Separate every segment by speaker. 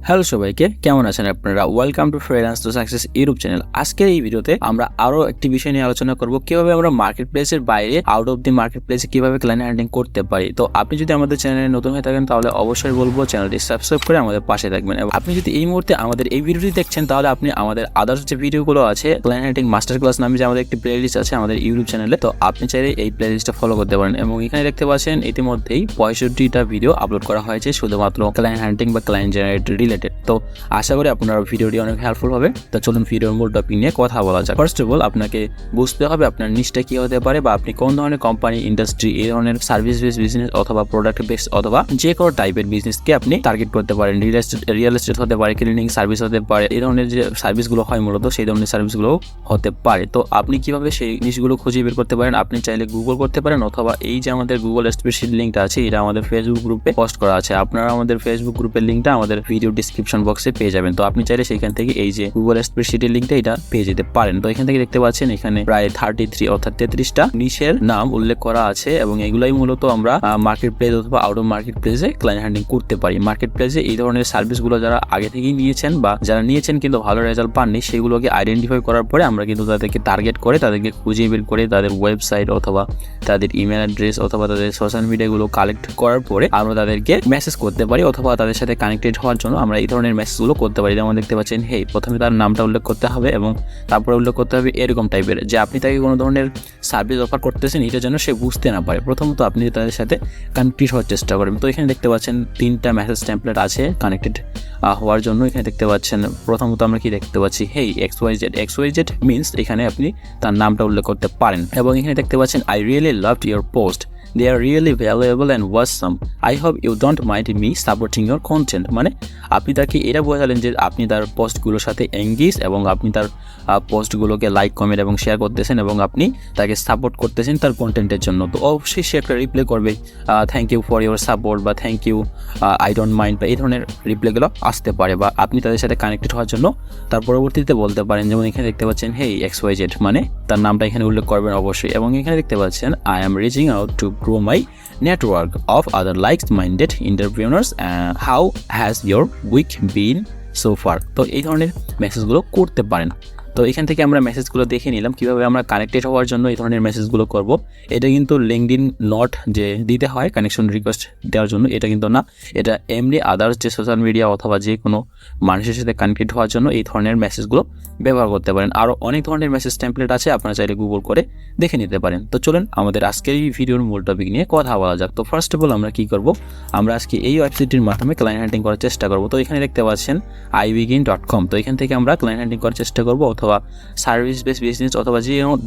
Speaker 1: Hello সবাইকে, কেমন আছেন আপনারা? Welcome to freelance to success YouTube channel. আজকের এই ভিডিওতে আমরা আরো একটি বিষয় নিয়ে আলোচনা করব, কিভাবে আমরা মার্কেট প্লেসের বাইরে আউট অফ দি মার্কেট প্লেসে কিভাবে ক্লায়েন্ট হ্যান্ডলিং করতে পারি। তো আপনি যদি আমাদের চ্যানেলে নতুন হয়ে থাকেন তাহলে অবশ্যই বলবো চ্যানেলটি সাবস্ক্রাইব করে আমাদের পাশে থাকবেন। এবং আপনি যদি এই মুহূর্তে আমাদের এই ভিডিওটি দেখছেন তাহলে আপনি আমাদের আদার্স যে ভিডিওগুলো আছে, ক্লায়েন্ট হ্যান্ডলিং মাস্টার ক্লাস নামে যে আমাদের একটি প্লেলিস্ট আছে আমাদের ইউটিউব চ্যানেলে, তো আপনি চাইলে এই প্লেলিস্টটা ফলো করতে পারেন। এবং এখানে দেখতে পাচ্ছেন ইতিমধ্যেই 65টা ভিডিও আপলোড করা হয়েছে শুধুমাত্র ক্লায়েন্ট হ্যান্ডলিং বা ক্লায়েন্ট জেনারেটেড রিলেটেড। তো আশা করি আপনার ভিডিওটি অনেক হেল্পফুল হবে। তো চলুন ভিডিওর মূল টপিক নিয়ে কথা বলা যাক। ফার্স্ট অফ অল আপনাকে বুঝতে হবে আপনার নিশটা কি হতে পারে, বা আপনি কোন ধরনের কোম্পানি, ইন্ডাস্ট্রি, এই ধরনের সার্ভিস বেস বিজনেস অথবা প্রোডাক্ট বেস অথবা যে কোনো টাইপের বিজনেসকে আপনি টার্গেট করতে পারেন। রিয়েল এস্টেট হতে পারে, ক্লিনিং সার্ভিস হতে পারে, এই ধরনের যে সার্ভিসগুলো হয় মূলত সেই ধরনের সার্ভিসগুলো হতে পারে। তো আপনি কিভাবে সেই নিশগুলো খুঁজে বের করতে পারেন? আপনি চাইলে গুগল করতে পারেন, অথবা এই যে আমাদের গুগল স্প্রেডশিট লিঙ্কটা আছে এটা আমাদের ফেসবুক গ্রুপে পোস্ট করা আছে। আপনারা আমাদের ফেসবুক গ্রুপের লিঙ্কটা আমাদের ভিডিও ডিসক্রিপশন বক্সে পেয়ে যাবেন। তো আপনি চাইলে সেইখান থেকে এই যে গুগল স্প্রেডশিটের লিঙ্কটা এটা পেয়ে যেতে পারেন। তো এখান থেকে দেখতে পাচ্ছেন এখানে প্রায় 33 অর্থাৎ 33টা নিশের নাম উল্লেখ করা আছে, এবং এগুলাই মূলত আমরা মার্কেট প্লেস অথবা আউট অফ মার্কেট প্লেসে ক্লায়েন্ট হ্যান্ডলিং করতে পারি। মার্কেট প্লেসে এই ধরনের সার্ভিসগুলো যারা আগে থেকেই নিয়েছেন বা যারা নিয়েছেন কিন্তু ভালো রেজাল্ট পাননি, সেগুলোকে আইডেন্টিফাই করার পরে আমরা কিন্তু তাদেরকে টার্গেট করে তাদেরকে খুঁজে বের করে তাদের ওয়েবসাইট অথবা তাদের ইমেল অ্যাড্রেস অথবা তাদের সোশ্যাল মিডিয়াগুলো কালেক্ট করার পরে আমরা তাদেরকে মেসেজ করতে পারি, অথবা তাদের সাথে কানেক্টেড হওয়ার জন্য আমরা এই ধরনের মেসেজগুলো করতে পারি। যেমন দেখতে পাচ্ছেন, হেই, প্রথমে তার নামটা উল্লেখ করতে হবে এবং তারপরে উল্লেখ করতে হবে এরকম টাইপের যে আপনি তাকে কোনো ধরনের সার্ভিস অফার করতেছেন এটা যেন সে বুঝতে না পারে। প্রথমত আপনি তাদের সাথে কানেক্টেড হওয়ার চেষ্টা করেন। তো এখানে দেখতে পাচ্ছেন 3টা মেসেজ টেমপ্লেট আছে কানেক্টেড হওয়ার জন্য। এখানে দেখতে পাচ্ছেন প্রথমত আমরা কি দেখতে পাচ্ছি, হেই XYZ মিনস এখানে আপনি তার নামটা উল্লেখ করতে পারেন। এবং এখানে দেখতে পাচ্ছেন, I really loved your post, they are really valuable and awesome, I hope you don't mind me supporting your content। মানে আপনি তাকে এটা বোঝালেন যে আপনি তার পোস্টগুলোর সাথে এঙ্গেজ এবং আপনি তার পোস্টগুলোকে লাইক, কমেন্ট এবং শেয়ার করতেছেন এবং আপনি তাকে সাপোর্ট করতেছেন তার কন্টেন্টের জন্য। তো অবশ্যই সে একটা রিপ্লাই করবে, thank you for your support বা thank you, I don't mind, বা এই ধরনের রিপ্লাইগুলো আসতে পারে। বা আপনি তাদের সাথে কানেক্টেড হওয়ার জন্য তার পরবর্তীতে বলতে পারেন, যেমন এখানে দেখতে পাচ্ছেন, হেই XYZ, মানে তার নামটা এখানে উল্লেখ করবেন অবশ্যই। এবং এখানে দেখতে পাচ্ছেন, I am reaching out to grow my network of other like-minded entrepreneurs, how has your week been so far? তো এই ধরনের মেসেজগুলো করতে পারেন। তো এখান থেকে আমরা মেসেজগুলো দেখে নিলাম কিভাবে আমরা কানেক্টেড হওয়ার জন্য এই ধরনের মেসেজগুলো করব। এটা কিন্তু লিঙ্কডইন নট যে দিতে হয় কানেকশন রিকোয়েস্ট দেওয়ার জন্য, এটা কিন্তু না, এটা এমনি আদার্স যে সোশ্যাল মিডিয়া অথবা যে কোনো মানুষের সাথে কানেক্টেড হওয়ার জন্য এই ধরনের মেসেজগুলো ব্যবহার করতে পারেন। আরও অনেক ধরনের মেসেজ টেমপ্লেট আছে, আপনারা চাইলে গুগল করে দেখে নিতে পারেন। তো চলুন আমাদের আজকের এই ভিডিওর মূল টপিক নিয়ে কথা বলা যাক। তো ফার্স্ট অফ অল আমরা কী করব, আমরা আজকে এই ওয়েবসাইটটির মাধ্যমে ক্লায়েন্ট হ্যান্ডলিং করার চেষ্টা করব। তো এখানে দেখতে পাচ্ছেন ibegin.com। তো এখান থেকে আমরা ক্লায়েন্ট হ্যান্ডলিং করার চেষ্টা করব, অথবা সার্ভিস বেস বিজনেস অথবা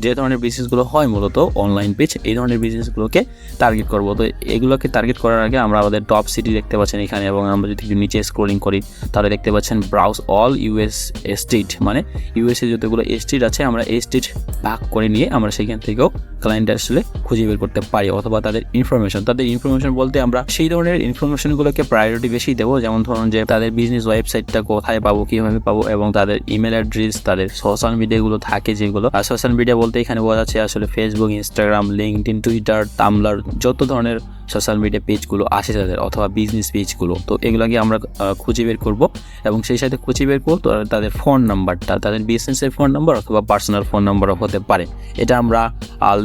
Speaker 1: যে ধরনের বিজনেসগুলো হয় মূলত অনলাইন পেজ, এই ধরনের বিজনেসগুলোকে টার্গেট করব। তো এগুলোকে টার্গেট করার আগে আমরা আমাদের টপ সিটি দেখতে পাচ্ছেন এখানে, এবং আমরা যদি নিচে স্ক্রলিং করি তাহলে দেখতে পাচ্ছেন ব্রাউজ অল ইউএস স্টেট, মানে ইউএসএ যতগুলো স্টেট আছে আমরা এই স্টেট ভাগ করে নিয়ে আমরা সেখান থেকেও ক্লায়েন্ট আসলে খুঁজে বের করতে পারি, অথবা তাদের ইনফরমেশন বলতে আমরা সেই ধরনের ইনফরমেশনগুলোকে প্রায়োরিটি বেশি দেবো। যেমন ধরুন যে তাদের বিজনেস ওয়েবসাইটটা কোথায় পাবো, কীভাবে পাবো, এবং তাদের ইমেল অ্যাড্রেস, তাদের সোশ্যাল মিডিয়াগুলো থাকে যেগুলো, আর সোশ্যাল মিডিয়া বলতে এখানে বোঝাচ্ছে আসলে ফেসবুক, ইনস্টাগ্রাম, লিঙ্কডইন, টুইটার, টামলার, যত ধরনের সোশ্যাল মিডিয়া পেজগুলো আছে তাদের, অথবা বিজনেস পেজগুলো। তো এগুলোকে আমরা খুঁজে বের করব, এবং সেই সাথে খুঁজে বের করবো তাদের ফোন নাম্বারটা, তাদের বিজনেসের ফোন নাম্বার অথবা পার্সোনাল ফোন নাম্বারও হতে পারে। এটা আমরা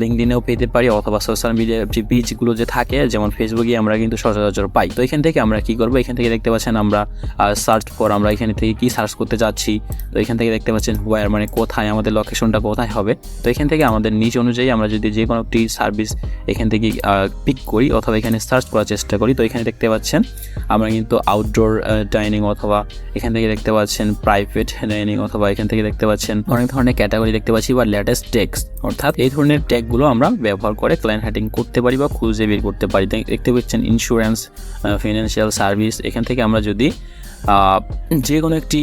Speaker 1: লিঙ্কডইনেও পেতে পারি, অথবা সোশ্যাল মিডিয়া যে পেজগুলো যে থাকে যেমন ফেসবুকে আমরা কিন্তু সচরাচর পাই। তো এখান থেকে আমরা কি করব, এখান থেকে দেখতে পাচ্ছেন আমরা সার্চ ফর, আমরা এখানে থেকে কি সার্চ করতে যাচ্ছি। তো এখান থেকে দেখতে পাচ্ছেন ওয়্যার, মানে কোথায়, আমাদের লোকেশনটা কোথায় হবে। তো এখান থেকে আমাদের নিচ অনুযায়ী আমরা যদি যে কোনো একটি সার্ভিস এখান থেকে পিক করি অথবা এখানে সার্চ করার চেষ্টা করি, তো এখানে দেখতে পাচ্ছেন আমরা কিন্তু আউটডোর ডাইনিং, অথবা এখান থেকে দেখতে পাচ্ছেন প্রাইভেট ডাইনিং, অথবা এখান থেকে দেখতে পাচ্ছেন অনেক ধরনের ক্যাটাগরি দেখতে পাচ্ছি, বা লেটেস্ট ট্যাগস, অর্থাৎ এই ধরনের ট্যাগগুলো আমরা ব্যবহার করে ক্লায়েন্ট হ্যান্ডলিং করতে পারি বা খুঁজে বের করতে পারি। দেখতে পাচ্ছেন ইন্স্যুরেন্স, ফিনান্সিয়াল সার্ভিস। এখান থেকে আমরা যদি যে কোনো একটি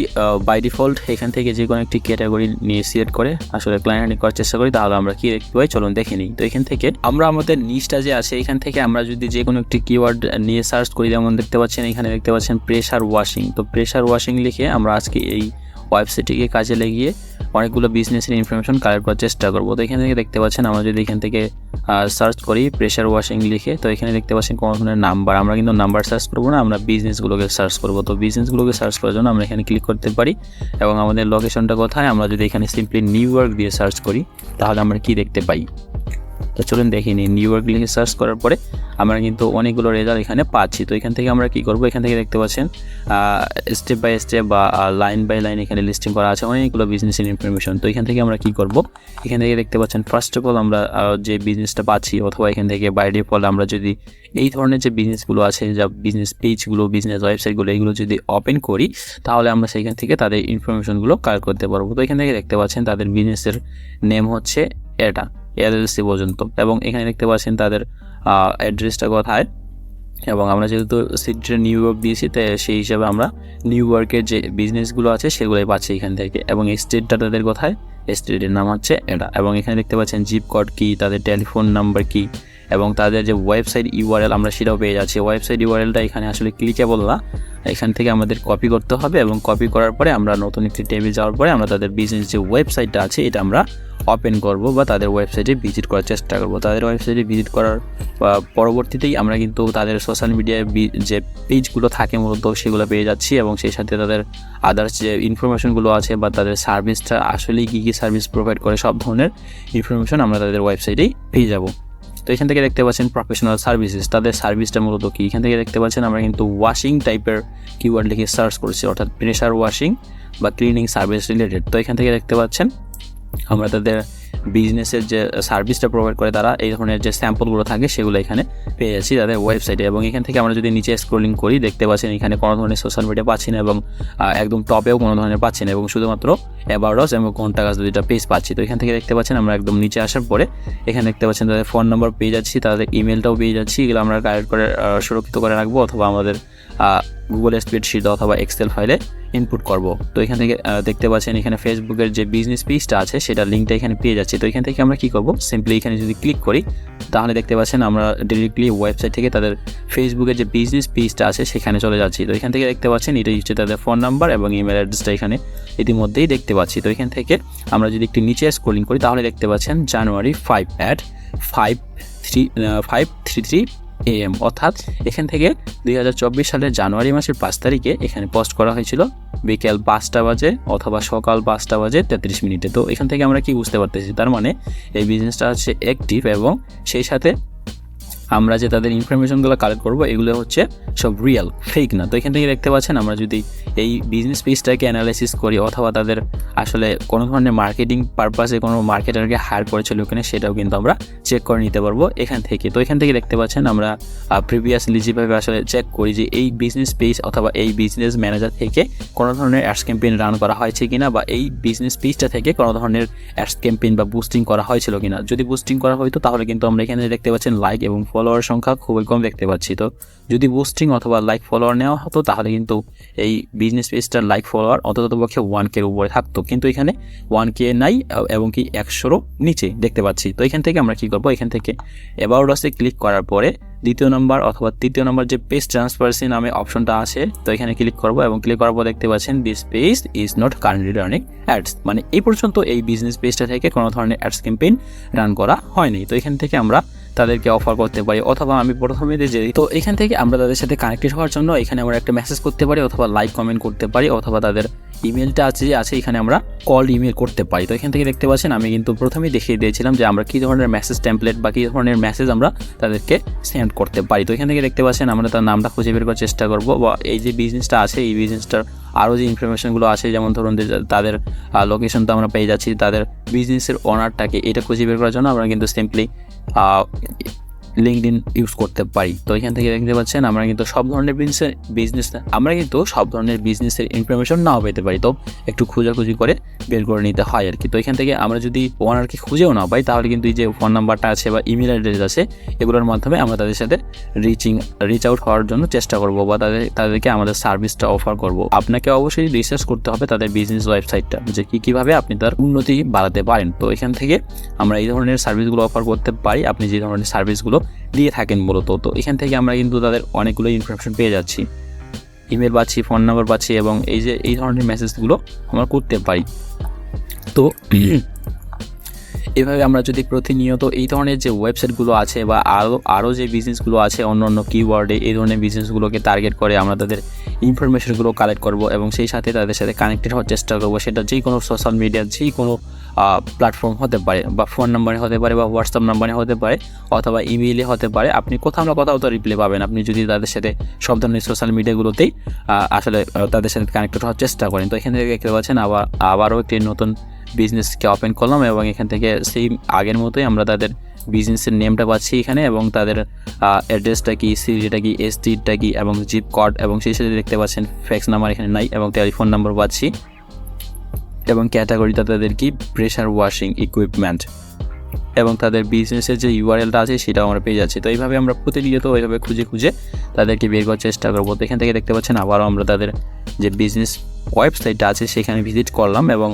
Speaker 1: বাই ডিফল্ট এখান থেকে যে কোনো একটি ক্যাটাগরি নিয়ে সিলেক্ট করে আসলে ক্লায়েন্ট হ্যান্ডলিং করার চেষ্টা করি, তাহলে আমরা কি দেখতে পাই, চলুন দেখে নিই। তো এখান থেকে আমরা আমাদের নিশটা যে আছে এখান থেকে আমরা যদি যে কোনো একটি কিওয়ার্ড নিয়ে সার্চ করি, যেমন দেখতে পাচ্ছেন এখানে দেখতে পাচ্ছেন প্রেশার ওয়াশিং। তো প্রেশার ওয়াশিং লিখে আমরা আজকে এই ওয়েবসাইটটিকে কাজে লাগিয়ে অনেকগুলো বিজনেসের ইনফরমেশন কালেক্ট করার চেষ্টা করব। তো এখান থেকে দেখতে পাচ্ছেন আমরা যদি এখান থেকে সার্চ করি প্রেশার ওয়াশিং লিখে, তো এখানে দেখতে পাচ্ছেন কোনো ধরনের নাম্বার, আমরা কিন্তু নাম্বার সার্চ করবো না, আমরা বিজনেসগুলোকে সার্চ করব। তো বিজনেসগুলোকে সার্চ করার জন্য আমরা এখানে ক্লিক করতে পারি এবং আমাদের লোকেশনটা কোথায়, আমরা যদি এখানে সিম্পলি নিউ ইয়র্ক দিয়ে সার্চ করি তাহলে আমরা কি দেখতে পাই। তো চলুন দেখি নিউ ইয়র্ক লিখে সার্চ করার পরে আমরা কিন্তু অনেকগুলো রেজাল্ট এখানে পাচ্ছি। তো এখান থেকে আমরা কি করব, এখান থেকে দেখতে পাচ্ছেন স্টেপ বাই স্টেপ বা লাইন বাই লাইন এখানে লিস্টিং করা আছে অনেকগুলো বিজনেসের ইনফরমেশন। তো এখান থেকে আমরা কি করব, এখান থেকে দেখতে পাচ্ছেন ফার্স্ট অফ অল আমরা যে বিজনেসটা পাচ্ছি, অথবা এখান থেকে বাই ডিফল্ট আমরা যদি এই ধরনের যে বিজনেসগুলো আছে, যা বিজনেস পেজগুলো, বিজনেস ওয়েবসাইটগুলো, এগুলো যদি ওপেন করি তাহলে আমরা সেইখান থেকে তাদের ইনফরমেশনগুলো কালেক্ট করতে পারবো। তো এখান থেকে দেখতে পাচ্ছেন তাদের বিজনেসের নেম হচ্ছে এটা LLC পর্যন্ত, এবং এখানে দেখতে পাচ্ছেন তাদের অ্যাড্রেসটা কোথায়, এবং আমরা যেহেতু সিটিটা নিউ ইয়র্ক দিয়েছি তাই সেই হিসাবে আমরা নিউ ইয়র্কের যে বিজনেসগুলো আছে সেগুলোই পাচ্ছি এখান থেকে। এবং এই স্টেটটা তাদের কোথায়, স্টেটের নাম হচ্ছে এটা, এবং এখানে দেখতে পাচ্ছেন জিপ কোড কি, তাদের টেলিফোন নাম্বার কি, এবং তাদের যে ওয়েবসাইট URL আমরা সেটাও পেয়ে যাচ্ছি। ওয়েবসাইট URLটা এখানে আসলে ক্লিকেবল না, এখান থেকে আমাদের কপি করতে হবে, এবং কপি করার পরে আমরা নতুন একটি টেবিল যাওয়ার পরে আমরা তাদের বিজনেস যে ওয়েবসাইটটা আছে এটা আমরা ওপেন করব বা তাদের ওয়েবসাইটে ভিজিট করার চেষ্টা করব। তাদের ওয়েবসাইটে ভিজিট করার পরবর্তীতেই আমরা কিন্তু তাদের সোশ্যাল মিডিয়ায় যে পেজগুলো থাকে মূলত সেগুলো পেয়ে যাচ্ছি, এবং সেই সাথে তাদের আদার্স যে ইনফরমেশনগুলো আছে বা তাদের সার্ভিসটা আসলেই কী সার্ভিস প্রোভাইড করে সব ধরনের ইনফরমেশন আমরা তাদের ওয়েবসাইটেই পেয়ে যাব। তো এখান থেকে দেখতে পাচ্ছেন প্রফেশনাল সার্ভিসেস, তাদের সার্ভিসটা মূলত কী, এখান থেকে দেখতে পাচ্ছেন আমরা কিন্তু ওয়াশিং টাইপের কিওয়ার্ড লিখে সার্চ করছি, অর্থাৎ প্রেশার ওয়াশিং বা ক্লিনিং সার্ভিস রিলেটেড। তো এখান থেকে দেখতে পাচ্ছেন আমরা তাদের বিজনেসের যে সার্ভিসটা প্রোভাইড করে তারা এই ধরনের যে স্যাম্পলগুলো থাকে সেগুলো এখানে পেয়ে যাচ্ছি তাদের ওয়েবসাইটে। এবং এখান থেকে আমরা যদি নিচে স্ক্রলিং করি দেখতে পাচ্ছেন এখানে কোনো ধরনের সোশ্যাল মিডিয়া পাচ্ছি না, এবং একদম টপেও কোনো ধরনের পাচ্ছি না, এবং শুধুমাত্র অ্যাবাউট আস এবং কন্টাক্ট দুইটা পেজ পাচ্ছি। তো এখান থেকে দেখতে পাচ্ছেন আমরা একদম নিচে আসার পরে এখানে দেখতে পাচ্ছেন তাদের ফোন নাম্বার পেয়ে যাচ্ছি, তাদের ইমেলটাও পেয়ে যাচ্ছি। এগুলো আমরা কালেক্ট করে সুরক্ষিত করে রাখবো, অথবা আমাদের গুগল স্প্রেডশিট অথবা এক্সেল ফাইলে ইনপুট করব। তো এখান থেকে দেখতে পাচ্ছেন এখানে ফেসবুকের যে বিজনেস পেজটা আছে সেটা লিঙ্কটা এখানে পেয়ে যাচ্ছি। তো এখান থেকে আমরা কি করব, সিম্পলি এখানে যদি ক্লিক করি তাহলে দেখতে পাচ্ছেন আমরা ডিরেক্টলি ওয়েবসাইট থেকে তাদের ফেসবুকের যে বিজনেস পেজটা আছে সেখানে চলে যাচ্ছি। তো এখান থেকে দেখতে পাচ্ছেন এটাই হচ্ছে তাদের ফোন নাম্বার এবং ইমেল অ্যাড্রেসটা এখানে ইতিমধ্যেই দেখতে পাচ্ছি। তো এখান থেকে আমরা যদি একটু নিচে স্ক্রলিং করি তাহলে দেখতে পাচ্ছেন জানুয়ারি 5 at 5:33 AM, অর্থাৎ এখান থেকে 2024 সালের জানুয়ারি মাসের 5 তারিখে এখানে পোস্ট করা হয়েছিল বিকেল 5টা বাজে অথবা সকাল 5টা বাজে 33 মিনিটে। তো এখান থেকে আমরা কি বুঝতে পারতেছি, তার মানে এই বিজনেসটা হচ্ছে অ্যাক্টিভ, এবং সেই সাথে আমরা যে তাদের ইনফরমেশনগুলো কালেক্ট করবো এগুলো হচ্ছে সব রিয়েল, ফেক না। তো এখান থেকে দেখতে পাচ্ছেন আমরা যদি এই বিজনেস পেজটাকে অ্যানালাইসিস করি অথবা তাদের আসলে কোনো ধরনের মার্কেটিং পারপাসে কোনো মার্কেটারকে হায়ার করেছিল ওখানে, সেটাও কিন্তু আমরা চেক করে নিতে পারবো এখান থেকে। তো এখান থেকে দেখতে পাচ্ছেন আমরা প্রিভিয়াসলি যেভাবে আসলে চেক করি যে এই বিজনেস পেজ অথবা এই বিজনেস ম্যানেজার থেকে কোনো ধরনের অ্যাডস ক্যাম্পেইন রান করা হয়েছে কিনা, বা এই বিজনেস পেজটা থেকে কোনো ধরনের অ্যাডস ক্যাম্পেইন বা বুস্টিং করা হয়েছিল কিনা। যদি বুস্টিং করা হয়তো তাহলে কিন্তু আমরা এখানে দেখতে পাচ্ছেন লাইক এবং ফলোয়ার সংখ্যা খুবই কম দেখতে পাচ্ছি। তো যদি বুস্টিং অথবা লাইক ফলোয়ার নেওয়া হতো তাহলে কিন্তু এই বিজনেস পেজটার লাইক ফলোয়ার অন্ততপক্ষে 1K এর উপরে থাকতো, কিন্তু এখানে 1K নাই এবং কি 100-রও নিচে দেখতে পাচ্ছি। তো এখান থেকে আমরা কি করব, এখান থেকে অ্যাবাউট আসে ক্লিক করার পরে দ্বিতীয় নম্বর অথবা তৃতীয় নম্বর যে পেজ ট্রান্সপারেন্সি নামে অপশনটা আছে, তো এখানে ক্লিক করব, এবং ক্লিক করার পর দেখতে পাচ্ছেন this page is not currently running ads, মানে এই পর্যন্ত এই বিজনেস পেজটা থেকে কোনো ধরনের অ্যাডস ক্যাম্পেইন রান করা হয়নি। তো এখান থেকে আমরা তাদেরকে অফার করতে পারি, অথবা আমি প্রথমে যে তো এখান থেকে আমরা তাদের সাথে কানেক্টেড হওয়ার জন্য এখানে আমরা একটা মেসেজ করতে পারি, অথবা লাইক কমেন্ট করতে পারি, অথবা তাদের ইমেলটা আছে এখানে আমরা কল ইমেল করতে পারি। তো এখান থেকে দেখতে পাচ্ছেন আমি কিন্তু প্রথমেই দেখিয়ে দিয়েছিলাম যে আমরা কী ধরনের মেসেজ টেমপ্লেট বা কী ধরনের মেসেজ আমরা তাদেরকে সেন্ড করতে পারি। তো এখান থেকে দেখতে পাচ্ছেন আমরা তার নামটা খুঁজে বের করার চেষ্টা করব, বা এই যে বিজনেসটা আছে এই বিজনেসটার আরও যে ইনফরমেশনগুলো আছে, যেমন ধরুন তাদের লোকেশন তো আমরা পেয়ে যাচ্ছি, তাদের বিজনেসের ওনারটাকে এটা খুঁজে বের করার জন্য আমরা কিন্তু সিম্পলি লিঙ্কডইন ইউজ করতে পারি। তো এখান থেকে দেখতে পাচ্ছেন আমরা কিন্তু সব ধরনের বিজনেসের ইনফরমেশন নাও পেতে পারি, তো একটু খোঁজাখুঁজি করে বের করে নিতে হয় আর কি। তো এখান থেকে আমরা যদি ওনারকে খুঁজেও না পাই তাহলে কিন্তু এই যে ফোন নাম্বারটা আছে বা ইমেল অ্যাড্রেস আছে এগুলোর মাধ্যমে আমরা তাদের সাথে রিচ আউট হওয়ার জন্য চেষ্টা করব, বা তাদেরকে আমাদের সার্ভিসটা অফার করব। আপনাকে অবশ্যই রিসার্চ করতে হবে তাদের বিজনেস ওয়েবসাইটটা, যে কীভাবে আপনি তার উন্নতি বাড়াতে পারেন। তো এখান থেকে আমরা এই ধরনের সার্ভিসগুলো অফার করতে পারি, আপনি যে ধরনের সার্ভিসগুলো দিয়ে থাকেন মূলত। তো এখান থেকে আমরা কিন্তু তাদের অনেকগুলো ইনফরমেশন পেয়ে যাচ্ছি, ইমেল পাচ্ছি, ফোন নাম্বার পাচ্ছি, এবং এই ধরনের মেসেজগুলো আমরা করতে পারি। তো এভাবে আমরা যদি প্রতিনিয়ত এই ধরনের যে ওয়েবসাইটগুলো আছে বা আরও যে বিজনেসগুলো আছে অন্য কিওয়ার্ডে এই ধরনের বিজনেসগুলোকে টার্গেট করে আমরা তাদের ইনফরমেশনগুলো কালেক্ট করব এবং সেই সাথে তাদের সাথে কানেক্টেড হওয়ার চেষ্টা করব। সেটা যে কোনো সোশ্যাল মিডিয়ার যে কোনো প্ল্যাটফর্ম হতে পারে, বা ফোন নাম্বারে হতে পারে, বা হোয়াটসঅ্যাপ নাম্বারে হতে পারে, অথবা ইমেইলে হতে পারে। আপনি কোথাও না কোথাও তো রিপ্লাই পাবেন আপনি যদি তাদের সাথে সব ধরনের সোশ্যাল মিডিয়াগুলোতেই আসলে তাদের সাথে কানেক্টেড হওয়ার চেষ্টা করেন। তো এখান থেকে দেখতে পাচ্ছেন আবারও একটি নতুন বিজনেসকে ওপেন করলাম এবং এখান থেকে সেই আগের মতোই আমরা তাদের বিজনেসের নেমটা পাচ্ছি এখানে, এবং তাদের অ্যাড্রেসটা কি, সিরিটা কি, স্ট্রিটটা কি, এবং জিপ কোড, এবং সেই সাথে দেখতে পাচ্ছেন ফ্যাক্স নাম্বার এখানে নাই, এবং টেলিফোন নাম্বার পাচ্ছি, এবং ক্যাটাগরিটা তাদের কি প্রেশার ওয়াশিং ইকুইপমেন্ট, এবং তাদের বিজনেসের যে ইউআরএলটা আছে সেটাও আমরা পেয়ে যাচ্ছি। তো এইভাবে আমরা প্রতিনিয়ত ওইভাবে খুঁজে তাদেরকে বের করার চেষ্টা করবো। তো এখান থেকে দেখতে পাচ্ছেন আবারও আমরা তাদের যে বিজনেস ওয়েবসাইটটা আছে সেখানে ভিজিট করলাম, এবং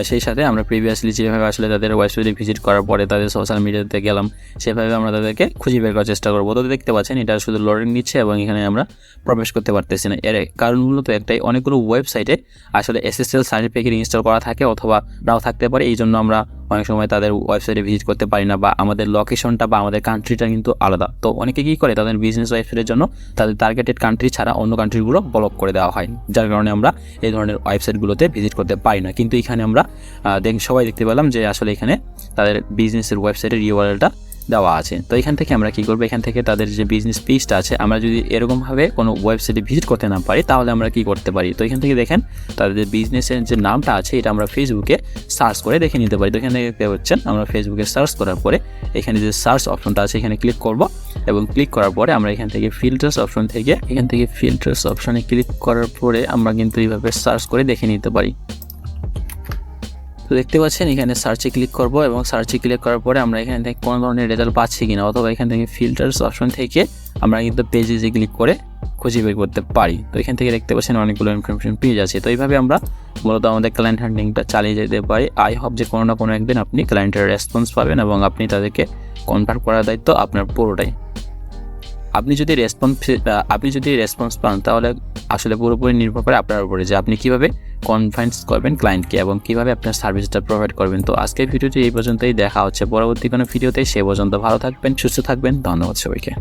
Speaker 1: সেই সাথে আমরা প্রিভিয়াসলি যেভাবে আসলে তাদের ওয়েবসাইটে ভিজিট করার পরে তাদের সোশ্যাল মিডিয়াতে গেলাম সেভাবে আমরা তাদেরকে খুঁজে বের করার চেষ্টা করবো। তো দেখতে পাচ্ছেন এটা শুধু লোডিং নিচ্ছে এবং এখানে আমরা প্রবেশ করতে পারতেছি না। এর কারণগুলো তো একটাই, অনেকগুলো ওয়েবসাইটে আসলে SSL সার্টিফিকেট ইনস্টল করা থাকে অথবা নাও থাকতে পারে, এই জন্য আমরা অনেক সময় তাদের ওয়েবসাইটে ভিজিট করতে পারি না, বা আমাদের লোকেশনটা বা আমাদের কান্ট্রিটা কিন্তু আলাদা। তো অনেকে কী করে, তাদের বিজনেস ওয়েবসাইটের জন্য তাদের টার্গেটেড কান্ট্রি ছাড়া অন্য কান্ট্রিগুলো ব্লক করে দেওয়া হয়, যার কারণে আমরা এই ধরনের ওয়েবসাইটগুলোতে ভিজিট করতে পারি না। কিন্তু এখানে আমরা সবাই দেখতে পেলাম যে আসলে এখানে তাদের বিজনেসের ওয়েবসাইটের ইউআরএলটা দেওয়া আছে। তো এখান থেকে আমরা কী করবো, এখান থেকে তাদের যে বিজনেস পেজটা আছে আমরা যদি এরকমভাবে কোনো ওয়েবসাইটে ভিজিট করতে না পারি তাহলে আমরা কী করতে পারি। তো এখান থেকে দেখেন তাদের যে বিজনেসের যে নামটা আছে এটা আমরা ফেসবুকে সার্চ করে দেখে নিতে পারি। তো এখান থেকে দেখতে পাচ্ছেন আমরা ফেসবুকে সার্চ করার পরে এখানে যে সার্চ অপশনটা আছে এখানে ক্লিক করব, এবং ক্লিক করার পরে আমরা এখান থেকে ফিল্টার্স অপশনে ক্লিক করার পরে আমরা কিন্তু এইভাবে সার্চ করে দেখে নিতে পারি। তো দেখতে পাচ্ছেন এখানে সার্চে ক্লিক করব, এবং সার্চে ক্লিক করার পরে আমরা এখান থেকে কোনো ধরনের রেজাল্ট পাচ্ছি কিনা, অথবা এখান থেকে ফিল্টার্স অপশন থেকে আমরা কিন্তু পেজে ক্লিক করে খুঁজে বের করতে পারি। তো এখান থেকে দেখতে পাচ্ছেন অনেকগুলো ইনফরমেশন পেয়ে যাচ্ছে। তো এইভাবে আমরা মূলত আমাদের ক্লায়েন্ট হান্টিংটা চালিয়ে যেতে পারি। আই হোপ যে কোনো না কোনো একদিন আপনি ক্লায়েন্টের রেসপন্স পাবেন এবং আপনি তাদেরকে কনভার্ট করার দায়িত্ব আপনার পুরোটাই। আপনি যদি রেসপন্স পান তাহলে আসলে পুরোপুরি নির্ভর করে আপনার উপরে যে আপনি কীভাবে কনভিন্স করবেন ক্লায়েন্টকে এবং কীভাবে আপনার সার্ভিসটা প্রোভাইড করবেন। তো আজকের ভিডিওটি এই পর্যন্তই, দেখা হচ্ছে পরবর্তী কোনো ভিডিওতে। সে পর্যন্ত ভালো থাকবেন, সুস্থ থাকবেন। ধন্যবাদ সবাইকে।